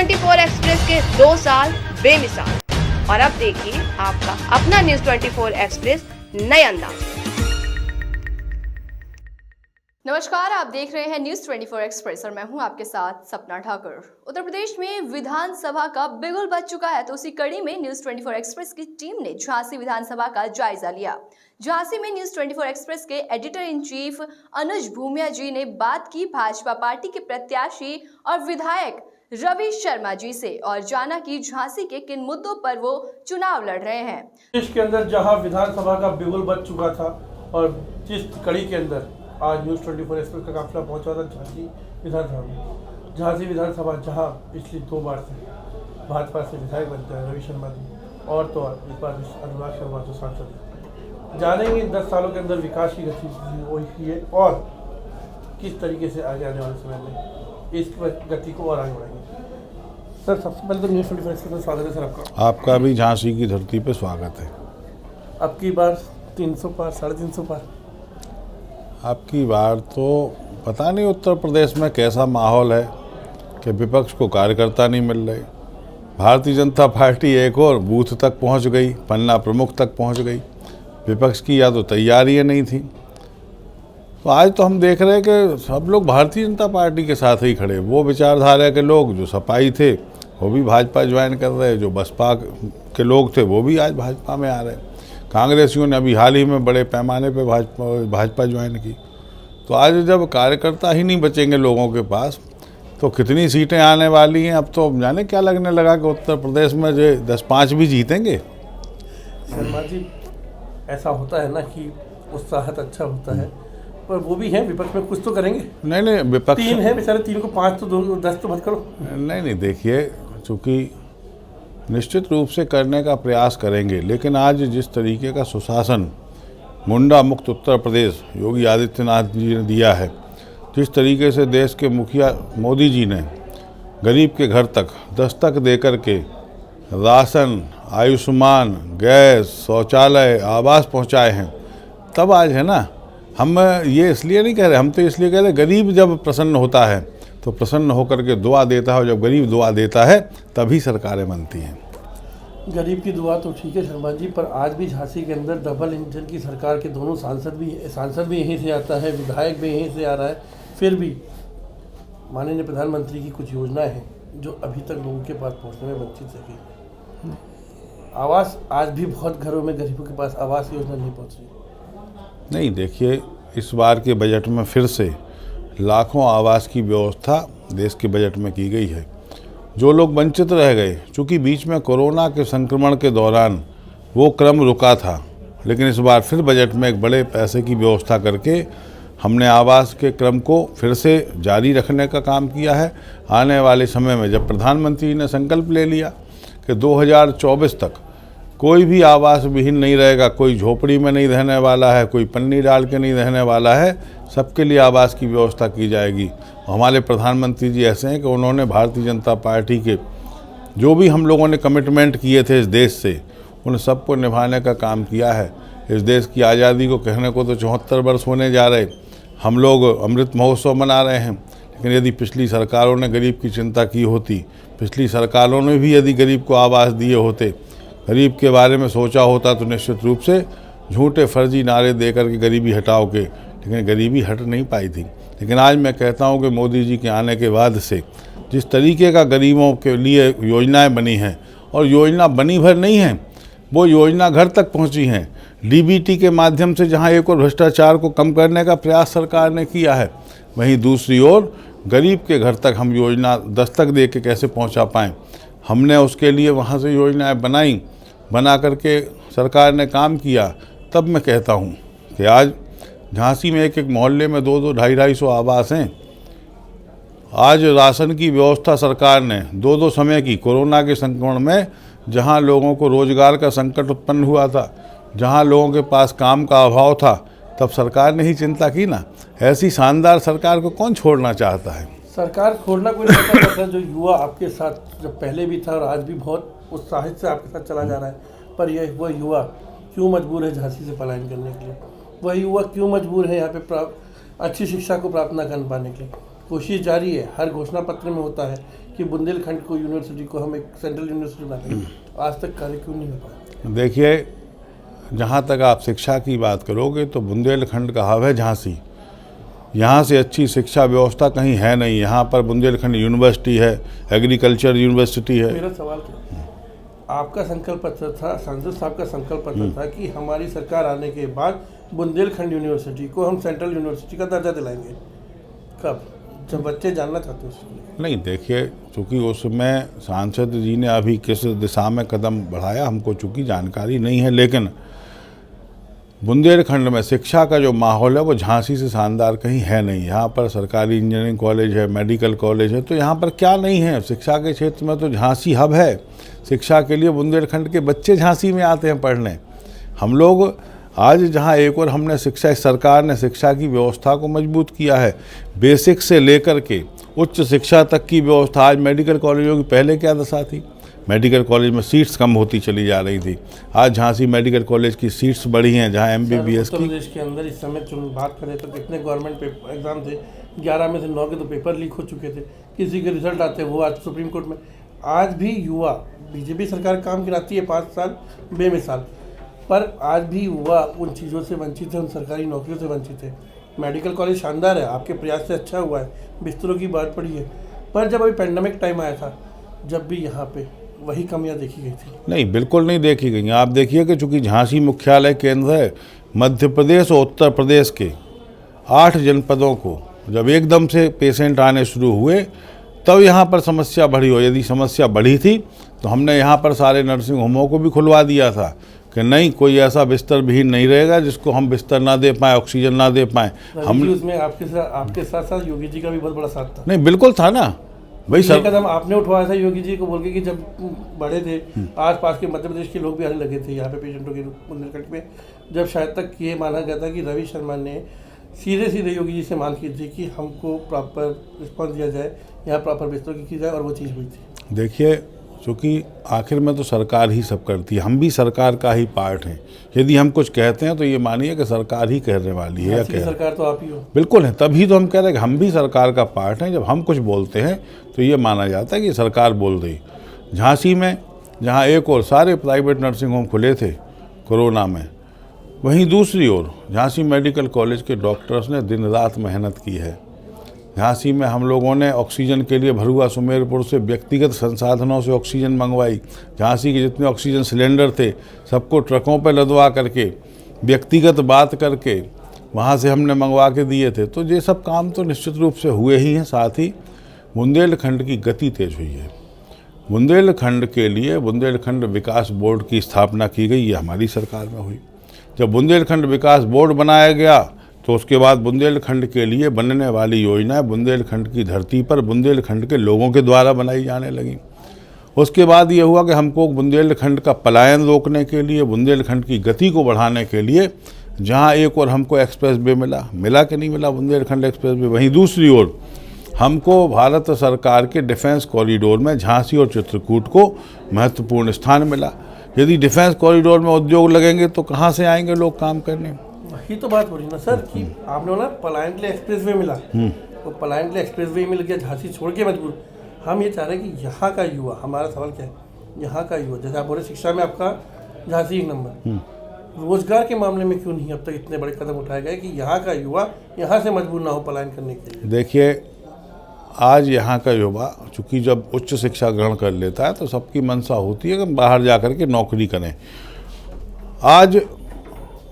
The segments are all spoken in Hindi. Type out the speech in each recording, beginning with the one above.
24 एक्सप्रेस के 2 साल बेमिसाल। और अब देखिए आपका अपना न्यूज़ 24 एक्सप्रेस नए अंदाज। नमस्कार, आप देख रहे हैं न्यूज़ 24 एक्सप्रेस और मैं हूं आपके साथ सपना ठाकुर। उत्तर प्रदेश में विधानसभा का बिगुल बज चुका है, तो उसी कड़ी में न्यूज़ 24 एक्सप्रेस की टीम ने झांसी विधानसभा का जायजा लिया। झांसी में न्यूज़ 24 एक्सप्रेस के एडिटर इन चीफ अनुज भूमिया जी ने बात की भाजपा पार्टी के प्रत्याशी और विधायक रवि शर्मा जी से और जाना कि झांसी के किन मुद्दों पर वो चुनाव लड़ रहे हैं। देश के अंदर जहां विधानसभा का बिगुल बज चुका था और जिस कड़ी के अंदर आज न्यूज़ 24 एक्सप्रेस का काफिला पहुंचा था झांसी विधानसभा में। झांसी विधानसभा जहां पिछली 2 बार से भाजपा से विधायक बनते हैं रवि शर्मा जी, और तो और इस बार अनुराग शर्मा जो सांसद हैं, जानेंगे 10 सालों के अंदर विकास की गति हुई है और किस तरीके से आगे आने वाले समय में इस गति को और आगे बढ़ाएंगे। सर, सबसे पहले तो न्यूज़ 24 एक्सप्रेस में स्वागत है सर आपका। आपका भी झांसी की धरती पे स्वागत है। अब की बार 300 पार, 350 पार। अब की बार तो पता नहीं उत्तर प्रदेश में कैसा माहौल है कि विपक्ष को कार्यकर्ता नहीं मिल रहे। भारतीय जनता पार्टी एक और बूथ तक पहुंच गई, पन्ना प्रमुख तक पहुंच गई। विपक्ष की या तो तैयारियां नहीं थी। तो आज तो हम देख रहे हैं कि सब लोग भारतीय जनता पार्टी के साथ ही खड़े। वो विचारधारा के लोग जो सपाई थे वो भी भाजपा ज्वाइन कर रहे, जो बसपा के लोग थे वो भी आज भाजपा में आ रहे। कांग्रेसियों ने अभी हाल ही में बड़े पैमाने पे भाजपा ज्वाइन की। तो आज जब कार्यकर्ता ही नहीं बचेंगे लोगों के पास तो कितनी सीटें आने वाली हैं। अब तो जाने क्या लगने लगा कि उत्तर प्रदेश में जो 10-5 भी जीतेंगे। शर्मा जी, ऐसा होता है ना कि उत्साह अच्छा होता है, पर वो भी हैं विपक्ष में, कुछ तो करेंगे। नहीं, विपक्ष 3 है बेचारे, 3 को 5 तो 10 तो मत करो। नहीं, देखिए, चूँकि निश्चित रूप से करने का प्रयास करेंगे, लेकिन आज जिस तरीके का सुशासन मुंडा मुक्त उत्तर प्रदेश योगी आदित्यनाथ जी ने दिया है, जिस तरीके से देश के मुखिया मोदी जी ने गरीब के घर तक दस्तक देकर के राशन, आयुष्मान, गैस, शौचालय, आवास पहुंचाए हैं, तब आज है ना। हम ये इसलिए नहीं कह रहे, हम तो इसलिए कह रहे गरीब जब प्रसन्न होता है तो प्रसन्न होकर के दुआ देता है, और जब गरीब दुआ देता है तभी सरकारें बनती हैं। गरीब की दुआ तो ठीक है शर्मा जी, पर आज भी झांसी के अंदर डबल इंजन की सरकार के दोनों सांसद भी यहीं से आता है, विधायक भी यहीं से आ रहा है। फिर भी माननीय प्रधानमंत्री की कुछ योजनाएं हैं जो अभी तक लोगों के पास पहुंचने में वंचित रही। आवास, आज भी बहुत घरों में गरीबों के पास आवास योजना नहीं पहुँच रही। नहीं, देखिए, इस बार के बजट में फिर से लाखों आवास की व्यवस्था देश के बजट में की गई है। जो लोग वंचित रह गए, चूँकि बीच में कोरोना के संक्रमण के दौरान वो क्रम रुका था, लेकिन इस बार फिर बजट में एक बड़े पैसे की व्यवस्था करके हमने आवास के क्रम को फिर से जारी रखने का काम किया है। आने वाले समय में जब प्रधानमंत्री ने संकल्प ले लिया कि 2024 तक कोई भी आवास विहीन नहीं रहेगा, कोई झोपड़ी में नहीं रहने वाला है, कोई पन्नी डाल के नहीं रहने वाला है, सबके लिए आवास की व्यवस्था की जाएगी। हमारे प्रधानमंत्री जी ऐसे हैं कि उन्होंने भारतीय जनता पार्टी के जो भी हम लोगों ने कमिटमेंट किए थे इस देश से, उन सबको निभाने का काम किया है। इस देश की आज़ादी को कहने को तो 74 वर्ष होने जा रहे, हम लोग अमृत महोत्सव मना रहे हैं, लेकिन यदि पिछली सरकारों ने गरीब की चिंता की होती, पिछली सरकारों ने भी यदि गरीब को आवास दिए होते, गरीब के बारे में सोचा होता, तो निश्चित रूप से झूठे फर्जी नारे दे करके गरीबी हटाओ के, लेकिन गरीबी हट नहीं पाई थी। लेकिन आज मैं कहता हूं कि मोदी जी के आने के बाद से जिस तरीके का गरीबों के लिए योजनाएं बनी हैं, और योजना बनी भर नहीं है, वो योजना घर तक पहुंची हैं। डीबीटी के माध्यम से जहां एक और भ्रष्टाचार को कम करने का प्रयास सरकार ने किया है, वहीं दूसरी ओर गरीब के घर तक हम योजना दस्तक दे के कैसे पहुँचा पाएँ, हमने उसके लिए वहाँ से योजनाएँ बना करके सरकार ने काम किया। तब मैं कहता हूँ कि आज झांसी में एक मोहल्ले में 2-2, 250-250 आवास हैं। आज राशन की व्यवस्था सरकार ने 2-2 समय की, कोरोना के संक्रमण में जहां लोगों को रोजगार का संकट उत्पन्न हुआ था, जहां लोगों के पास काम का अभाव था, तब सरकार ने ही चिंता की ना। ऐसी शानदार सरकार को कौन छोड़ना चाहता है। सरकार छोड़ना कोई नहीं चाहता। जो युवा आपके साथ जब पहले भी था और आज भी बहुत उत्साहित से आपके साथ चला जा रहा है, पर यह वह युवा क्यों मजबूर है झांसी से पलायन करने के लिए? वह युवा क्यों मजबूर है यहाँ पे अच्छी शिक्षा को प्राप्त न कर पाने के लिए? कोशिश जारी है, हर घोषणा पत्र में होता है कि बुंदेलखंड को यूनिवर्सिटी को हम एक सेंट्रल यूनिवर्सिटी बनाएंगे, आज तक कार्य क्यों नहीं हो पाया? देखिए, जहाँ तक आप शिक्षा की बात करोगे तो बुंदेलखंड का हब है झांसी। यहाँ से अच्छी शिक्षा व्यवस्था कहीं है नहीं। यहाँ पर बुंदेलखंड यूनिवर्सिटी है, एग्रीकल्चर यूनिवर्सिटी है। मेरा सवाल क्या, आपका संकल्प पत्र था, सांसद साहब का संकल्प पत्र था कि हमारी सरकार आने के बाद बुंदेलखंड यूनिवर्सिटी को हम सेंट्रल यूनिवर्सिटी का दर्जा दिलाएंगे। कब? जब बच्चे जानना चाहते हैं उसके। नहीं, देखिए, चूँकि उसमें सांसद जी ने अभी किस दिशा में कदम बढ़ाया हमको चूँकि जानकारी नहीं है, लेकिन बुंदेलखंड में शिक्षा का जो माहौल है वो झांसी से शानदार कहीं है नहीं। यहाँ पर सरकारी इंजीनियरिंग कॉलेज है, मेडिकल कॉलेज है, तो यहाँ पर क्या नहीं है? शिक्षा के क्षेत्र में तो झांसी हब है। शिक्षा के लिए बुंदेलखंड के बच्चे झांसी में आते हैं पढ़ने। हम लोग आज जहाँ एक और हमने शिक्षा, सरकार ने शिक्षा की व्यवस्था को मजबूत किया है, बेसिक से लेकर के उच्च शिक्षा तक की व्यवस्था। आज मेडिकल कॉलेजों की पहले क्या दशा थी? मेडिकल कॉलेज में सीट्स कम होती चली जा रही थी। आज झांसी मेडिकल कॉलेज की सीट्स बढ़ी हैं, जहां MBBS की। उत्तर प्रदेश के अंदर इस समय जो बात करें तो कितने गवर्नमेंट एग्जाम थे, 11 में से 9 के तो पेपर लीक हो चुके थे। किसी के रिजल्ट आते वो आज सुप्रीम कोर्ट में। आज भी युवा, बीजेपी सरकार काम गिराती है 5 साल बेमिसाल, पर आज भी युवा उन चीज़ों से वंचित है, उन सरकारी नौकरियों से वंचित है। मेडिकल कॉलेज शानदार है, आपके प्रयास से अच्छा हुआ है, बिस्तरों की बात पड़ी है, पर जब अभी पेंडेमिक टाइम आया था, जब भी यहाँ पे वही कमियां देखी गई थी। नहीं, बिल्कुल नहीं देखी गई। आप देखिए कि चूँकि झांसी मुख्यालय केंद्र है, मध्य प्रदेश और उत्तर प्रदेश के 8 जनपदों को जब एकदम से पेशेंट आने शुरू हुए तब यहाँ पर समस्या बढ़ी हो। यदि समस्या बढ़ी थी तो हमने यहाँ पर सारे नर्सिंग होमों को भी खुलवा दिया था कि नहीं, कोई ऐसा बिस्तर विहीन नहीं रहेगा जिसको हम बिस्तर ना दे पाएँ, ऑक्सीजन ना दे पाएँ। हम उसमें आपके साथ साथ योगी जी का भी बहुत बड़ा साथ था। नहीं, बिल्कुल था ना भाई। ये कदम आपने उठवाया था योगी जी को बोल के कि जब बड़े थे, आस पास के मध्य प्रदेश के लोग भी आने लगे थे यहाँ पे पेशेंटों के बुंदेलखंड में। जब शायद तक ये माना गया था कि रवि शर्मा ने सीधे योगी जी से मांग की थी कि हमको प्रॉपर रिस्पॉन्स दिया जाए, यहाँ प्रॉपर बिस्तरों की जाए, और वो चीज़ हुई थी। देखिए, क्योंकि आखिर में तो सरकार ही सब करती है, हम भी सरकार का ही पार्ट हैं। यदि हम कुछ कहते हैं तो ये मानिए कि सरकार ही कहने वाली है। सरकार तो आप ही हो। बिल्कुल है, तभी तो हम कह रहे हैं कि हम भी सरकार का पार्ट हैं। जब हम कुछ बोलते हैं तो ये माना जाता है कि सरकार बोल रही। झांसी में जहाँ एक और सारे प्राइवेट नर्सिंग होम खुले थे कोरोना में, वहीं दूसरी ओर झांसी मेडिकल कॉलेज के डॉक्टर्स ने दिन रात मेहनत की है। झांसी में हम लोगों ने ऑक्सीजन के लिए भरुआ सुमेरपुर से व्यक्तिगत संसाधनों से ऑक्सीजन मंगवाई। झांसी के जितने ऑक्सीजन सिलेंडर थे सबको ट्रकों पर लदवा करके, व्यक्तिगत बात करके वहाँ से हमने मंगवा के दिए थे। तो ये सब काम तो निश्चित रूप से हुए ही हैं। साथ ही बुंदेलखंड की गति तेज हुई है। बुंदेलखंड के लिए बुंदेलखंड विकास बोर्ड की स्थापना की गई, ये हमारी सरकार में हुई। जब बुंदेलखंड विकास बोर्ड बनाया गया तो उसके बाद बुंदेलखंड के लिए बनने वाली योजनाएं बुंदेलखंड की धरती पर बुंदेलखंड के लोगों के द्वारा बनाई जाने लगी। उसके बाद ये हुआ कि हमको बुंदेलखंड का पलायन रोकने के लिए, बुंदेलखंड की गति को बढ़ाने के लिए, जहां एक और हमको एक्सप्रेस वे मिला कि नहीं मिला बुंदेलखंड एक्सप्रेस वे, वहीं दूसरी ओर हमको भारत सरकार के डिफेंस कॉरिडोर में झांसी और चित्रकूट को महत्वपूर्ण स्थान मिला। यदि डिफेंस कॉरिडोर में उद्योग लगेंगे तो कहाँ से आएंगे लोग काम करने? वही तो बात हो रही ना सर कि आपने बोला पलायन के लिए एक्सप्रेस वे मिला, तो पलायन के लिए एक्सप्रेस वे मिल गया, झांसी छोड़ के मजबूर। हम ये चाह रहे हैं कि यहाँ का युवा, हमारा सवाल क्या है, यहाँ का युवा, जैसे आप बोले शिक्षा में आपका झांसी 1 नंबर, रोजगार के मामले में क्यों नहीं अब तक इतने बड़े कदम उठाए गए कि यहाँ का युवा यहाँ से मजबूर ना हो पलायन करने के लिए? देखिए, आज यहाँ का युवा चूँकि जब उच्च शिक्षा ग्रहण कर लेता है तो सबकी मंशा होती है कि बाहर जा कर के नौकरी करें। आज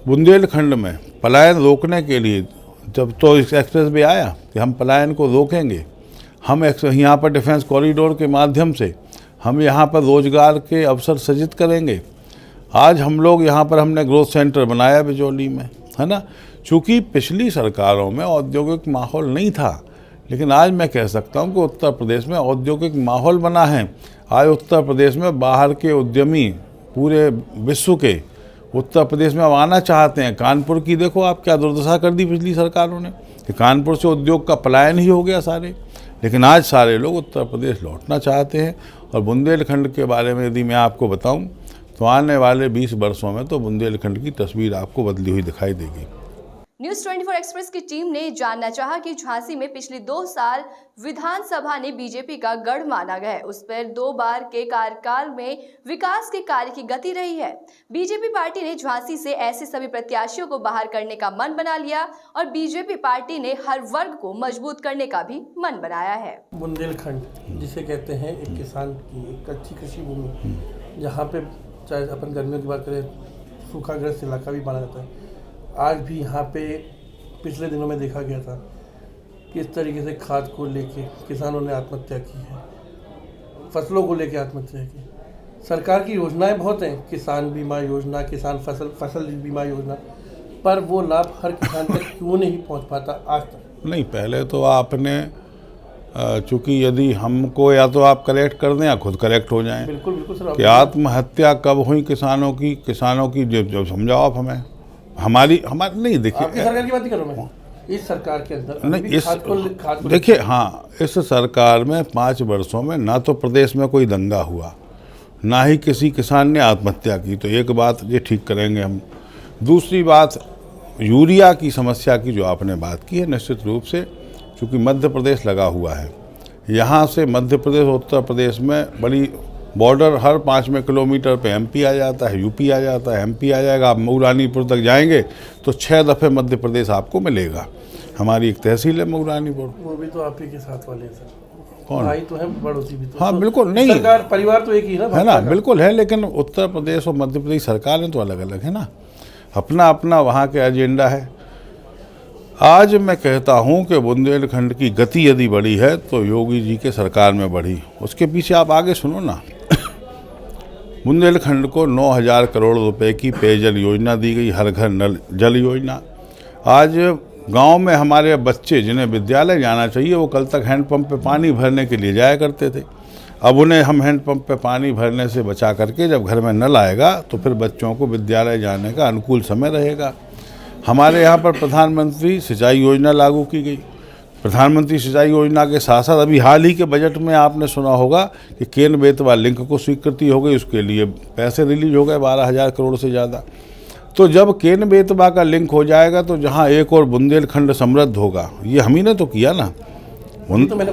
बुंदेलखंड में पलायन रोकने के लिए जब तो एक्सप्रेस वे आया कि हम पलायन को रोकेंगे, हम यहाँ पर डिफेंस कॉरिडोर के माध्यम से हम यहाँ पर रोजगार के अवसर सृजित करेंगे। आज हम लोग यहाँ पर हमने ग्रोथ सेंटर बनाया बिजौली में, है ना। चूँकि पिछली सरकारों में औद्योगिक माहौल नहीं था, लेकिन आज मैं कह सकता हूँ कि उत्तर प्रदेश में औद्योगिक माहौल बना है। आज उत्तर प्रदेश में बाहर के उद्यमी पूरे विश्व के उत्तर प्रदेश में अब आना चाहते हैं। कानपुर की देखो आप क्या दुर्दशा कर दी पिछली सरकारों ने कि कानपुर से उद्योग का पलायन ही हो गया सारे। लेकिन आज सारे लोग उत्तर प्रदेश लौटना चाहते हैं। और बुंदेलखंड के बारे में यदि मैं आपको बताऊं तो आने वाले 20 वर्षों में तो बुंदेलखंड की तस्वीर आपको बदली हुई दिखाई देगी। न्यूज 24 एक्सप्रेस की टीम ने जानना चाहा कि झांसी में पिछले 2 साल विधानसभा ने बीजेपी का गढ़ माना गया है, उस पर 2 बार के कार्यकाल में विकास के कार्य की गति रही है। बीजेपी पार्टी ने झांसी से ऐसे सभी प्रत्याशियों को बाहर करने का मन बना लिया और बीजेपी पार्टी ने हर वर्ग को मजबूत करने का भी मन बनाया है। बुंदेलखंड जिसे कहते हैं एक किसान की एक अच्छी कृषि भूमि, जहाँ पे चाहे अपन गर्मियों की बात करें सूखाग्रस्त इलाका भी माना जाता है। आज भी यहाँ पे पिछले दिनों में देखा गया था किस तरीके से खाद को लेके किसानों ने आत्महत्या की है, फसलों को लेके आत्महत्या की। सरकार की योजनाएं बहुत हैं, किसान बीमा योजना, किसान फसल बीमा योजना, पर वो लाभ हर किसान तक क्यों नहीं पहुँच पाता आज तक? नहीं, पहले तो आपने चूँकि यदि हमको या तो आप कलेक्ट कर दें या खुद कलेक्ट हो जाएं। बिल्कुल बिल्कुल सर। कि आत्महत्या कब हुई किसानों की जो समझाओ आप हमें। हमारी नहीं, देखिए आपकी सरकार की बात नहीं कर रहा हूं मैं, इस सरकार के अंदर नहीं, खाद देखिए, हाँ, इस सरकार में 5 वर्षों में ना तो प्रदेश में कोई दंगा हुआ, ना ही किसी किसान ने आत्महत्या की, तो एक बात ये ठीक करेंगे हम। दूसरी बात, यूरिया की समस्या की जो आपने बात की है, निश्चित रूप से चूँकि मध्य प्रदेश लगा हुआ है, यहाँ से मध्य प्रदेश उत्तर प्रदेश में बड़ी बॉर्डर, हर 5वें किलोमीटर पे एमपी आ जाता है, यूपी आ जाता है, एमपी आ जाएगा। आप मऊरानीपुर तक जाएंगे तो 6 दफ़े मध्य प्रदेश आपको मिलेगा। हमारी एक तहसील है मऊरानीपुर। वो भी तो आप ही के साथ वाले हैं सर। कौन? भाई तो है, पड़ोसी भी तो। हाँ बिल्कुल, नहीं, सरकार परिवार तो एक ही है ना, बिल्कुल है, लेकिन उत्तर प्रदेश और मध्य प्रदेश सरकारें तो अलग अलग है ना, अपना अपना वहाँ के एजेंडा है। आज मैं कहता हूँ कि बुंदेलखंड की गति यदि बढ़ी है तो योगी जी के सरकार में बढ़ी। उसके पीछे आप आगे सुनो ना। बुंदेलखंड को 9,000 करोड़ रुपए की पेयजल योजना दी गई, हर घर नल जल योजना। आज गांव में हमारे बच्चे जिन्हें विद्यालय जाना चाहिए, वो कल तक हैंडपंप पे पानी भरने के लिए जाया करते थे। अब उन्हें हम हैंडपंप पे पानी भरने से बचा करके, जब घर में नल आएगा तो फिर बच्चों को विद्यालय जाने का अनुकूल समय रहेगा। हमारे यहाँ पर प्रधानमंत्री सिंचाई योजना लागू की गई। प्रधानमंत्री सिंचाई योजना के साथ साथ अभी हाल ही के बजट में आपने सुना होगा कि केन बेतवा लिंक को स्वीकृति हो गई, उसके लिए पैसे रिलीज हो गए 12,000 करोड़ से ज़्यादा। तो जब केन बेतवा का लिंक हो जाएगा तो जहाँ एक और बुंदेलखंड समृद्ध होगा, ये हम ही ने तो किया ना,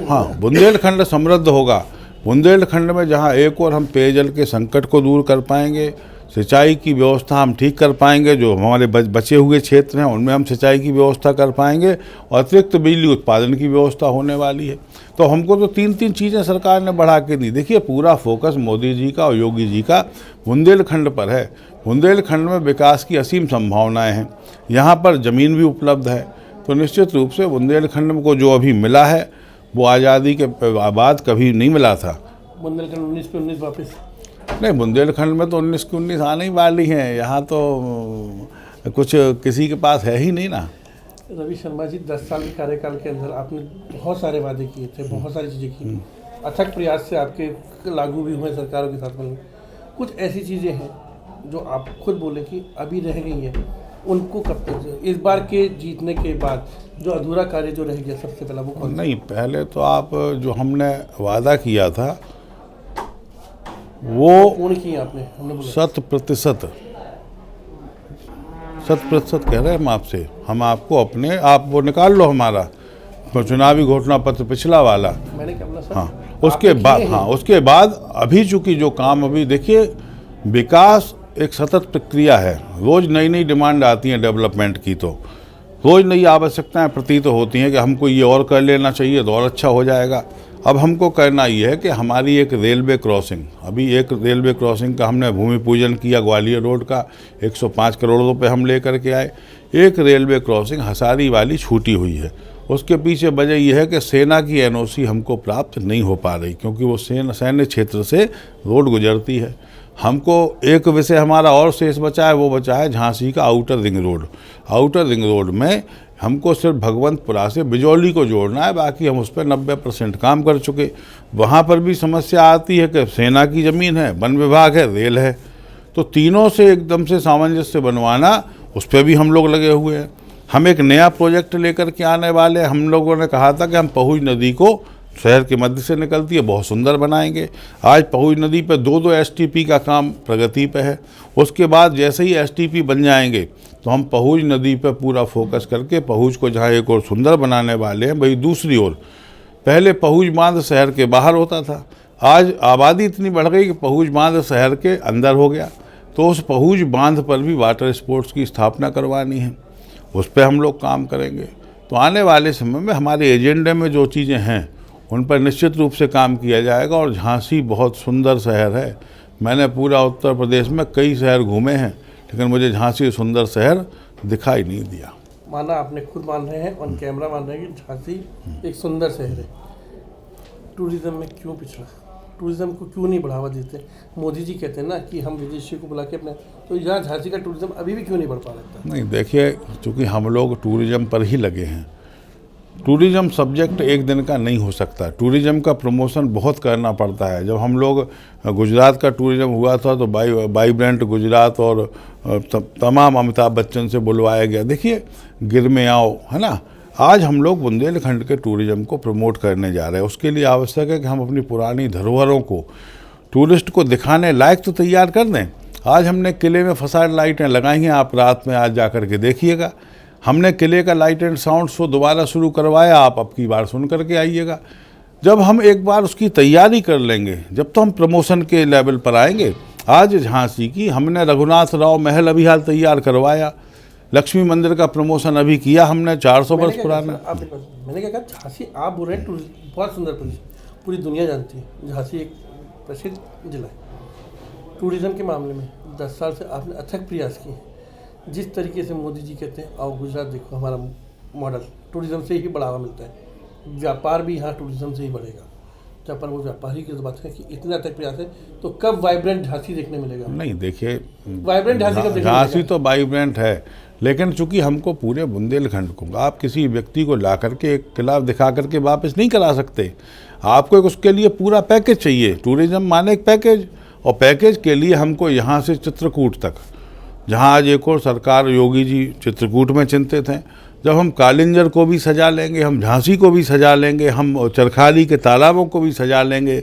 हाँ, बुंदेलखंड समृद्ध होगा। बुंदेलखंड में जहाँ एक और हम पेयजल के संकट को दूर कर पाएंगे, सिंचाई की व्यवस्था हम ठीक कर पाएंगे, जो हमारे बचे हुए क्षेत्र हैं उनमें हम सिंचाई की व्यवस्था कर पाएंगे और अतिरिक्त बिजली उत्पादन की व्यवस्था होने वाली है। तो हमको तो 3 चीज़ें सरकार ने बढ़ा के दी। देखिए, पूरा फोकस मोदी जी का और योगी जी का बुंदेलखंड पर है। बुंदेलखंड में विकास की असीम संभावनाएं हैं, यहाँ पर ज़मीन भी उपलब्ध है। तो निश्चित रूप से बुंदेलखंड को जो अभी मिला है वो आज़ादी के बाद कभी नहीं मिला था। बुंदेलखंड 19 पे 19 वापस नहीं, बुंदेलखंड में तो 19 की 19 आने ही वाली हैं। यहाँ तो कुछ किसी के पास है ही नहीं ना। रवि शर्मा जी, 10 साल के कार्यकाल के अंदर आपने बहुत सारे वादे किए थे, बहुत सारी चीज़ें की, अथक प्रयास से आपके लागू भी हुए सरकारों के साथ में। कुछ ऐसी चीज़ें हैं जो आप खुद बोले कि अभी रह गई हैं, उनको कब तक, इस बार के जीतने के बाद जो अधूरा कार्य जो रह गया, सबसे पहला वो कौन? नहीं, पहले तो आप जो हमने वादा किया था वो पूर्ण किया आपने, हमने बोला 100% कह रहे हैं हम आपसे। हम आपको अपने, आप वो निकाल लो हमारा चुनावी घोषणा पत्र पिछला वाला, मैंने क्या बोला सर? हाँ, उसके बाद अभी चूंकि जो काम अभी देखिए, विकास एक सतत प्रक्रिया है। रोज़ नई नई डिमांड आती हैं डेवलपमेंट की, तो रोज़ नई आवश्यकताएं प्रतीत होती हैं कि हमको ये और कर लेना चाहिए तो और अच्छा हो जाएगा। अब हमको करना ये है कि हमारी एक रेलवे क्रॉसिंग, अभी एक रेलवे क्रॉसिंग का हमने भूमि पूजन किया, ग्वालियर रोड का 105 करोड़ रुपए हम लेकर के आए। एक रेलवे क्रॉसिंग हसारी वाली छूटी हुई है। उसके पीछे वजह यह है कि सेना की एनओसी हमको प्राप्त नहीं हो पा रही, क्योंकि वो सैन्य क्षेत्र से रोड गुजरती है। हमको एक विषय हमारा और शेष बचा है, वो बचा है झांसी का outer ring road. Outer ring road में हमको सिर्फ भगवंतपुरा से बिजौली को जोड़ना है, बाकी हम उस पर 90% काम कर चुके। वहाँ पर भी समस्या आती है कि सेना की ज़मीन है, वन विभाग है, रेल है, तो तीनों से एकदम से सामंजस्य बनवाना, उस पर भी हम लोग लगे हुए हैं। हम एक नया प्रोजेक्ट लेकर के आने वाले, हम लोगों ने कहा था कि हम पहुज नदी को शहर के मध्य से निकलती है, बहुत सुंदर बनाएंगे। आज पहुज नदी पे 2-2 एसटीपी का काम प्रगति पे है। उसके बाद जैसे ही एसटीपी बन जाएंगे तो हम पहुज नदी पे पूरा फोकस करके पहुज को जहाँ एक और सुंदर बनाने वाले हैं। भाई दूसरी ओर पहले पहुज बांध शहर के बाहर होता था, आज आबादी इतनी बढ़ गई कि पहुज बांध शहर के अंदर हो गया, तो उस पहुज बांध पर भी वाटर स्पोर्ट्स की स्थापना करवानी है, उस पर हम लोग काम करेंगे। तो आने वाले समय में हमारे एजेंडे में जो चीज़ें हैं उन पर निश्चित रूप से काम किया जाएगा। और झांसी बहुत सुंदर शहर है, मैंने पूरा उत्तर प्रदेश में कई शहर घूमे हैं, लेकिन मुझे झांसी सुंदर शहर दिखाई नहीं दिया। माना आपने खुद मान रहे हैं, ऑन कैमरा मान रहे हैं कि झांसी एक सुंदर शहर है। टूरिज्म में क्यों पिछड़ा, टूरिज्म को क्यों नहीं बढ़ावा देते? मोदी जी कहते हैं ना कि हम विदेशियों को बुला के अपने, तो यहाँ झांसी का टूरिज्म अभी भी क्यों नहीं बढ़ पा रहा था? नहीं देखिए, चूँकि हम लोग टूरिज्म पर ही लगे हैं। टूरिज्म सब्जेक्ट एक दिन का नहीं हो सकता, टूरिज्म का प्रमोशन बहुत करना पड़ता है। जब हम लोग गुजरात का टूरिज्म हुआ था तो वाइब्रेंट गुजरात और तमाम अमिताभ बच्चन से बुलवाया गया, देखिए गिर में आओ, है ना। आज हम लोग बुंदेलखंड के टूरिज्म को प्रमोट करने जा रहे हैं। उसके लिए आवश्यक है कि हम अपनी पुरानी धरोहरों को टूरिस्ट को दिखाने लायक तो तैयार कर दें। आज हमने किले में फसाड लाइटें लगाई हैं, आप रात में आज जा कर के देखिएगा। हमने किले का लाइट एंड साउंड शो दोबारा शुरू करवाया, आप अब की बार सुन करके आइएगा। जब हम एक बार उसकी तैयारी कर लेंगे, जब तो हम प्रमोशन के लेवल पर आएंगे। आज झांसी की हमने रघुनाथ राव महल अभी हाल तैयार करवाया, लक्ष्मी मंदिर का प्रमोशन अभी किया हमने, 400 वर्ष पुराना। मैंने क्या कहा, झांसी आप बोल रहे हैं बहुत सुंदर प्रदेश, पूरी दुनिया जानती है झांसी एक प्रसिद्ध जिला है। टूरिज्म के मामले में 10 साल से आपने अथक प्रयास किए। जिस तरीके से मोदी जी कहते हैं आओ गुजरात देखो, हमारा मॉडल टूरिज्म से ही बढ़ावा मिलता है, व्यापार भी यहाँ टूरिज्म से ही बढ़ेगा। जब पर वो व्यापारी की बात है कि इतना तक प्रयास है, तो कब वाइब्रेंट झांसी देखने मिलेगा? नहीं देखिए, वाइब्रेंट झांसी तो वाइब्रेंट है, लेकिन चूंकि हमको पूरे बुंदेलखंड को, आप किसी व्यक्ति को ला करके एक किला दिखा करके वापस नहीं करा सकते। आपको एक उसके लिए पूरा पैकेज चाहिए। टूरिज्म माने एक पैकेज, और पैकेज के लिए हमको यहाँ से चित्रकूट तक, जहाँ आज एक और सरकार योगी जी चित्रकूट में चिंतित हैं, जब हम कालिंजर को भी सजा लेंगे, हम झांसी को भी सजा लेंगे, हम चरखाली के तालाबों को भी सजा लेंगे,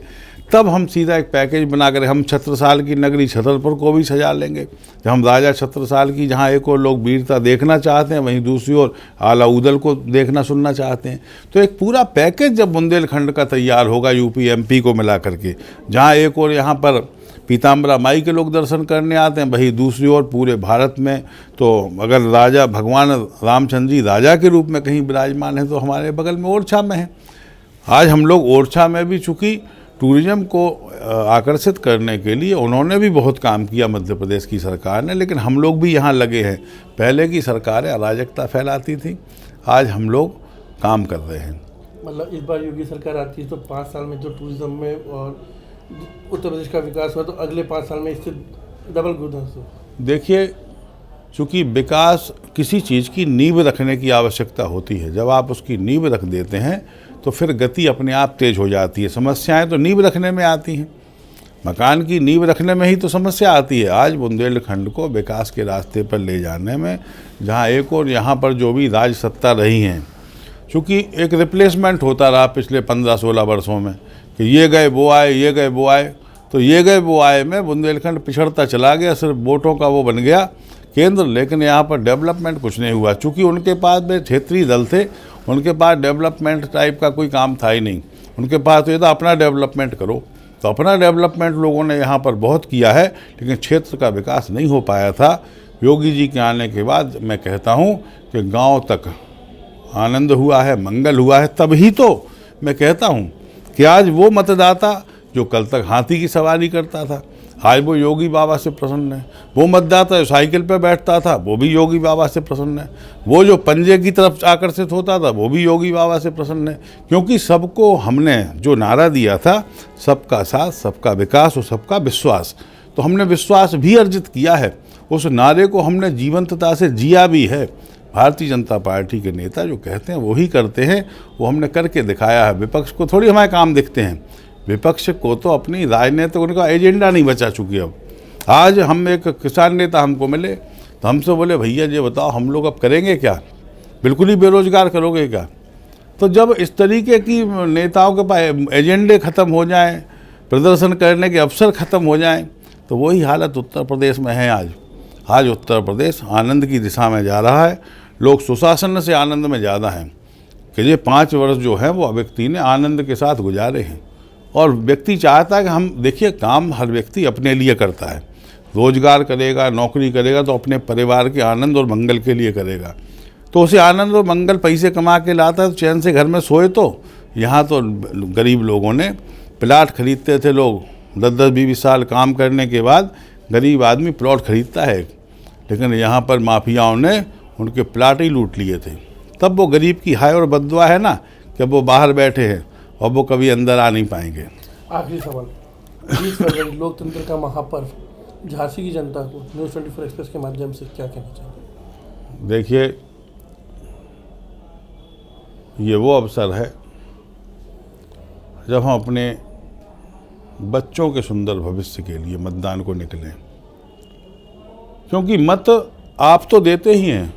तब हम सीधा एक पैकेज बनाकर हम छत्रसाल की नगरी छतरपुर को भी सजा लेंगे। जब हम राजा छत्रसाल की, जहाँ एक और लोग वीरता देखना चाहते हैं, वहीं दूसरी ओर आला उदल को देखना सुनना चाहते हैं। तो एक पूरा पैकेज जब बुंदेलखंड का तैयार होगा यूपी एमपी को मिला करके, जहाँ एक और यहाँ पर पीताम्बरा माई के लोग दर्शन करने आते हैं, वही दूसरी ओर पूरे भारत में तो अगर राजा भगवान रामचंद्र जी राजा के रूप में कहीं विराजमान है तो हमारे बगल में ओरछा में है। आज हम लोग ओरछा में भी, चूँकि टूरिज्म को आकर्षित करने के लिए उन्होंने भी बहुत काम किया मध्य प्रदेश की सरकार ने, लेकिन हम लोग भी यहाँ लगे हैं। पहले की सरकारें अराजकता फैलाती थी, आज हम लोग काम कर रहे हैं। मतलब इस बार योगी सरकार आती है तो 5 साल में जो टूरिज्म में और उत्तर प्रदेश का विकास हुआ, तो अगले 5 साल में इससे डबल ग्रोथ हो। देखिए, चूँकि विकास किसी चीज़ की नींव रखने की आवश्यकता होती है, जब आप उसकी नींव रख देते हैं तो फिर गति अपने आप तेज हो जाती है। समस्याएं तो नींव रखने में आती हैं, मकान की नींव रखने में ही तो समस्या आती है। आज बुंदेलखंड को विकास के रास्ते पर ले जाने में, जहां एक और यहाँ पर जो भी राज सत्ता रही हैं, चूँकि एक रिप्लेसमेंट होता रहा पिछले 15-16 वर्षों में कि ये गए वो आए, ये गए वो आए, तो ये गए वो आए में बुंदेलखंड पिछड़ता चला गया, सिर्फ वोटों का वो बन गया केंद्र, लेकिन यहाँ पर डेवलपमेंट कुछ नहीं हुआ। चूँकि उनके पास में क्षेत्रीय दल थे, उनके पास डेवलपमेंट टाइप का कोई काम था ही नहीं। उनके पास तो ये था अपना डेवलपमेंट करो, तो अपना डेवलपमेंट लोगों ने यहाँ पर बहुत किया है, लेकिन क्षेत्र का विकास नहीं हो पाया था। योगी जी के आने के बाद मैं कहता हूँ कि गांव तक आनंद हुआ है, मंगल हुआ है। तभी तो मैं कहता हूँ कि आज वो मतदाता जो कल तक हाथी की सवारी करता था, आज वो योगी बाबा से प्रसन्न है। वो मतदाता जो साइकिल पर बैठता था, वो भी योगी बाबा से प्रसन्न है। वो जो पंजे की तरफ आकर्षित होता था, वो भी योगी बाबा से प्रसन्न है। क्योंकि सबको हमने जो नारा दिया था, सबका साथ, सबका विकास और सबका विश्वास, तो हमने विश्वास भी अर्जित किया है। उस नारे को हमने जीवंतता से जिया भी है। भारतीय जनता पार्टी के नेता जो कहते हैं वही करते हैं, वो हमने करके दिखाया है। विपक्ष को थोड़ी हमारे काम दिखते हैं, विपक्ष को तो अपनी राजनीति, उनका एजेंडा नहीं बचा चुकी। अब आज हम एक किसान नेता हमको मिले तो हमसे बोले, भैया ये बताओ हम लोग अब करेंगे क्या, बिल्कुल ही बेरोजगार करोगे क्या? तो जब इस तरीके की नेताओं के पास एजेंडे ख़त्म हो जाएं, प्रदर्शन करने के अवसर ख़त्म हो जाएं, तो वही हालत उत्तर प्रदेश में है आज उत्तर प्रदेश आनंद की दिशा में जा रहा है। लोग सुशासन से आनंद में ज़्यादा हैं कि ये 5 वर्ष जो है वो व्यक्ति ने आनंद के साथ गुजारे हैं। और व्यक्ति चाहता है कि हम देखिए, काम हर व्यक्ति अपने लिए करता है, रोजगार करेगा, नौकरी करेगा तो अपने परिवार के आनंद और मंगल के लिए करेगा। तो उसे आनंद और मंगल पैसे कमा के लाता है तो चैन से घर में सोए। तो यहाँ तो गरीब लोगों ने प्लाट खरीदते थे, लोग 10-20 साल काम करने के बाद गरीब आदमी प्लॉट खरीदता है, लेकिन यहाँ पर माफियाओं ने उनके प्लाट ही लूट लिए थे। तब वो गरीब की हाय और बद्दुआ है ना कि वो बाहर बैठे हैं और वो कभी अंदर आ नहीं पाएंगे। आखिरी सवाल, 20 फरवरी लोकतंत्र का महापर्व, झांसी की जनता को न्यूज़ 24 एक्सप्रेस के माध्यम से क्या कहना चाहिए? देखिए, ये वो अवसर है जब हम अपने बच्चों के सुंदर भविष्य के लिए मतदान को निकलें, क्योंकि मत आप तो देते ही हैं,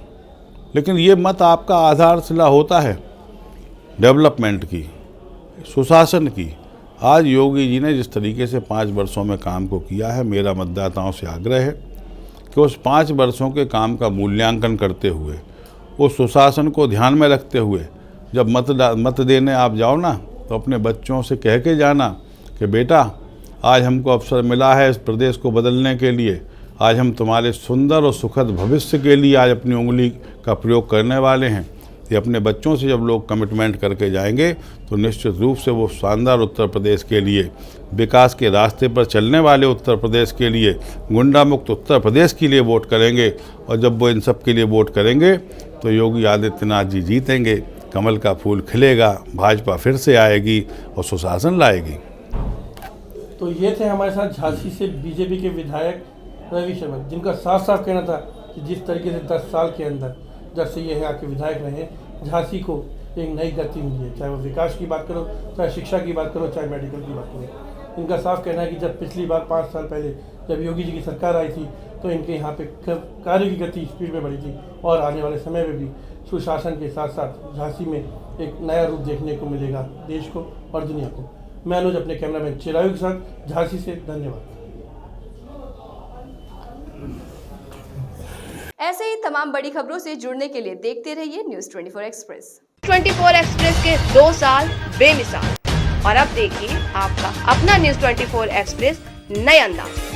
लेकिन ये मत आपका आधारशिला होता है डेवलपमेंट की, सुशासन की। आज योगी जी ने जिस तरीके से 5 वर्षों में काम को किया है, मेरा मतदाताओं से आग्रह है कि उस 5 वर्षों के काम का मूल्यांकन करते हुए, उस सुशासन को ध्यान में रखते हुए जब मत देने आप जाओ ना, तो अपने बच्चों से कह के जाना कि बेटा, आज हमको अवसर मिला है इस प्रदेश को बदलने के लिए, आज हम तुम्हारे सुंदर और सुखद भविष्य के लिए आज अपनी उंगली का प्रयोग करने वाले हैं। ये अपने बच्चों से जब लोग कमिटमेंट करके जाएंगे तो निश्चित रूप से वो शानदार उत्तर प्रदेश के लिए, विकास के रास्ते पर चलने वाले उत्तर प्रदेश के लिए, गुंडा मुक्त उत्तर प्रदेश के लिए वोट करेंगे। और जब वो इन सब के लिए वोट करेंगे तो योगी आदित्यनाथ जी जीतेंगे, कमल का फूल खिलेगा, भाजपा फिर से आएगी और सुशासन लाएगी। तो ये थे हमारे साथ झांसी से बीजेपी के विधायक रवि शर्मा, जिनका साफ साफ कहना था कि जिस तरीके से 10 साल के अंदर जब से ये यहाँ के विधायक रहे, झांसी को एक नई गति मिली है। चाहे वो विकास की बात करो, चाहे शिक्षा की बात करो, चाहे मेडिकल की बात करो। इनका साफ कहना है कि जब पिछली बार 5 साल पहले जब योगी जी की सरकार आई थी तो इनके यहाँ पे कार्य की गति स्पीड में बढ़ी थी, और आने वाले समय में भी सुशासन के साथ साथ झांसी में एक नया रूप देखने को मिलेगा देश को और दुनिया को। मैं अनुज अपने कैमरामैन चिरायु के साथ झांसी से, धन्यवाद। ऐसे ही तमाम बड़ी खबरों से जुड़ने के लिए देखते रहिए न्यूज़ 24 एक्सप्रेस। 24 एक्सप्रेस के 2 साल बेमिसाल, और अब देखिए आपका अपना न्यूज़ 24 एक्सप्रेस नए अंदाज।